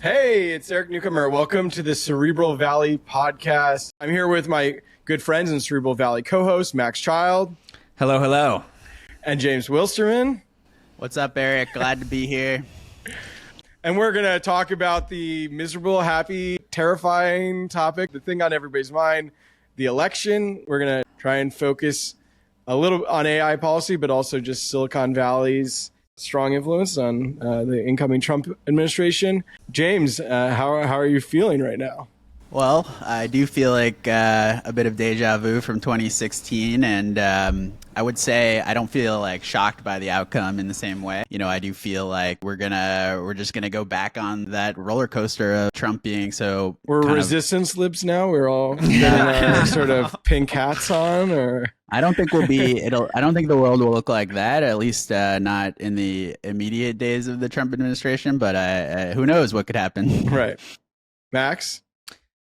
Hey, it's Eric Newcomer. Welcome to the Cerebral Valley podcast. I'm here with my good friends and Cerebral Valley co-host, Max Child. Hello, hello. And James Wilsterman. What's up, Eric? Glad to be here. And we're going to talk about the miserable, happy, terrifying topic, the thing on everybody's mind, the election. We're going to try and focus a little on AI policy, but also just Silicon Valley's strong influence on the incoming Trump administration. James, how are you feeling right now? Well, I do feel like a bit of deja vu from 2016, and I would say I don't feel like shocked by the outcome in the same way. You know, I do feel like we're just gonna go back on that roller coaster of Trump being so. We're resistance libs now. We're all getting our sort of pink hats on, or I don't think we'll be. I don't think the world will look like that. At least not in the immediate days of the Trump administration. But who knows what could happen? Right, Max.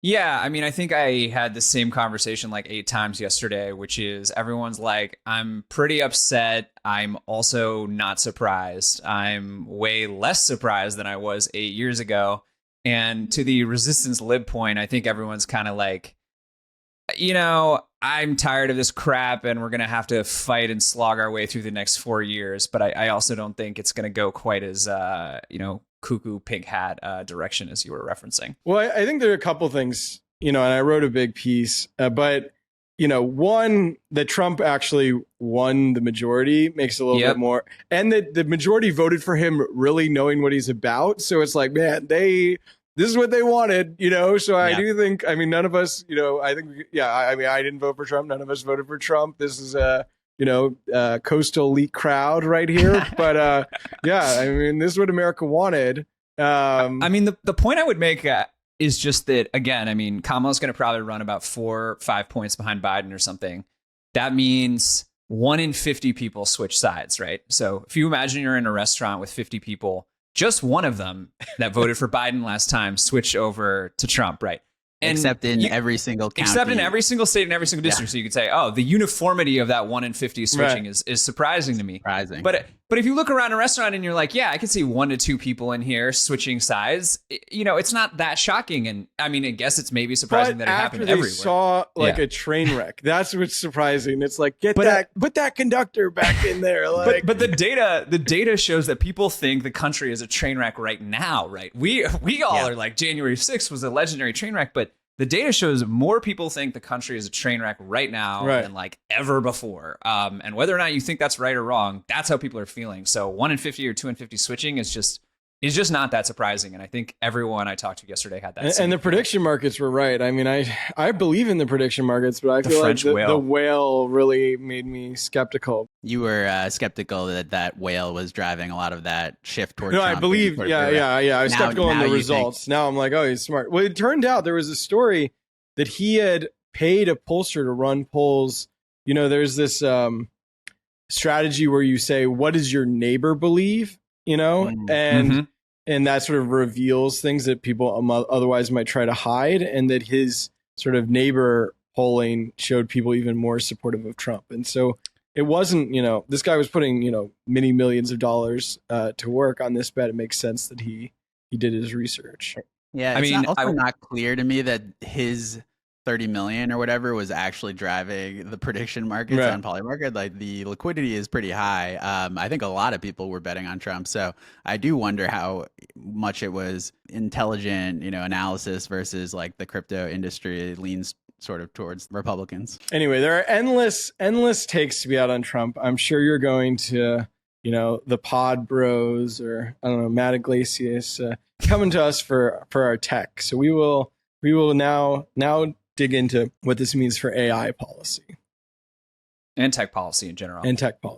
Yeah, I mean, I think I had the same conversation like 8 times yesterday, which is everyone's like, I'm pretty upset. I'm also not surprised. I'm way less surprised than I was 8 years ago. And to the resistance lib point, I think everyone's kind of like, you know, I'm tired of this crap and we're going to have to fight and slog our way through the next 4 years. But I also don't think it's going to go quite as, cuckoo pink hat direction as you were referencing. Well, I think there are a couple things, and I wrote a big piece, but, one, that Trump actually won the majority makes a little bit more, and that the majority voted for him really knowing what he's about. So it's like, man, this is what they wanted, so I do think, none of us, I didn't vote for Trump. None of us voted for Trump. This is coastal elite crowd right here. But this is what America wanted. The point I would make is just that, again, Kamala's going to probably run about 4 or 5 points behind Biden or something. That means 1 in 50 people switch sides, right? So if you imagine you're in a restaurant with 50 people, just one of them that voted for Biden last time switched over to Trump, right? And except in every single county. Except in every single state and every single district. Yeah. So you could say, oh, the uniformity of that 1 in 50 switching is surprising to me. Surprising. But if you look around a restaurant and you're like, yeah, I can see 1 to 2 people in here switching sides, it's not that shocking. And I guess it's maybe surprising that it happened everywhere. They saw a train wreck. That's what's surprising. It's like, put that conductor back in there. Like, but the data shows that people think the country is a train wreck right now, right? We all are like, January 6th was a legendary train wreck, but the data shows more people think the country is a train wreck right now than like ever before. And whether or not you think that's right or wrong, that's how people are feeling. So 1 in 50 or 2 in 50 switching is just not that surprising. And I think everyone I talked to yesterday had that. And the prediction markets were right. I believe in the prediction markets, but I feel like the whale really made me skeptical. You were skeptical that whale was driving a lot of that shift towards Trump. I believe. I was skeptical on the results. Now I'm like, oh, he's smart. Well, it turned out there was a story that he had paid a pollster to run polls. There's this strategy where you say, what does your neighbor believe? And that sort of reveals things that people otherwise might try to hide, and that his sort of neighbor polling showed people even more supportive of Trump. And so it wasn't, this guy was putting, many millions of dollars to work on this bet. It makes sense that he did his research. Yeah, it's not clear to me that his 30 million or whatever was actually driving the prediction markets on Polymarket. Like, the liquidity is pretty high. I think a lot of people were betting on Trump. So I do wonder how much it was intelligent, analysis versus like the crypto industry leans sort of towards Republicans. Anyway, there are endless takes to be out on Trump. I'm sure you're going to, the Pod Bros or I don't know, Matt Iglesias coming to us for our tech. So we will now dig into what this means for AI policy. And tech policy in general.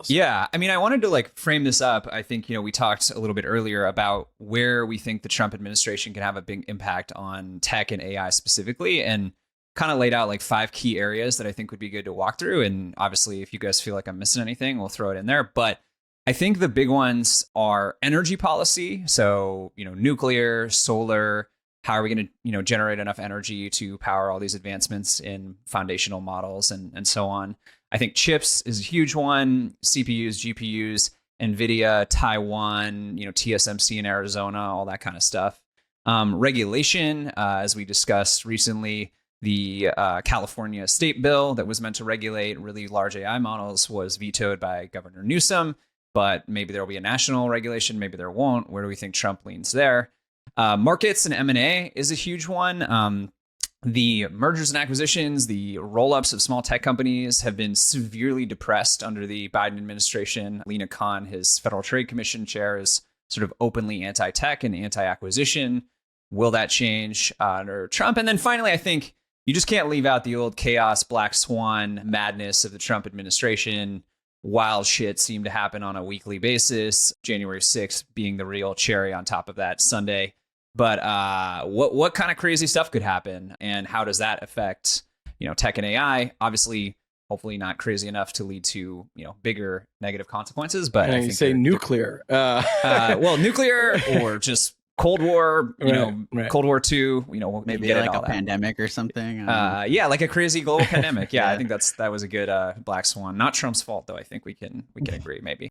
Yeah. I wanted to frame this up. I think, we talked a little bit earlier about where we think the Trump administration can have a big impact on tech and AI specifically, and kind of laid out 5 key areas that I think would be good to walk through. And obviously, if you guys feel like I'm missing anything, we'll throw it in there. But I think the big ones are energy policy. So, nuclear, solar. How are we going to, generate enough energy to power all these advancements in foundational models and so on? I think chips is a huge one. CPUs, GPUs, NVIDIA, Taiwan, TSMC in Arizona, all that kind of stuff. Regulation, as we discussed recently, the California state bill that was meant to regulate really large AI models was vetoed by Governor Newsom, but maybe there will be a national regulation, maybe there won't. Where do we think Trump leans there? Markets and M&A is a huge one. The mergers and acquisitions, the roll-ups of small tech companies have been severely depressed under the Biden administration. Lina Khan, his Federal Trade Commission chair, is sort of openly anti-tech and anti-acquisition. Will that change under Trump? And then finally, I think you just can't leave out the old chaos, black swan madness of the Trump administration. Wild shit seemed to happen on a weekly basis. January 6th being the real cherry on top of that Sunday. But what kind of crazy stuff could happen, and how does that affect tech and AI? Obviously, hopefully not crazy enough to lead to bigger negative consequences. But I think say nuclear. Well, nuclear or just Cold War, right. Cold War II, maybe like a pandemic or something. Yeah, like a crazy global pandemic. Yeah, I think that was a good black swan. Not Trump's fault, though. I think we can agree, maybe.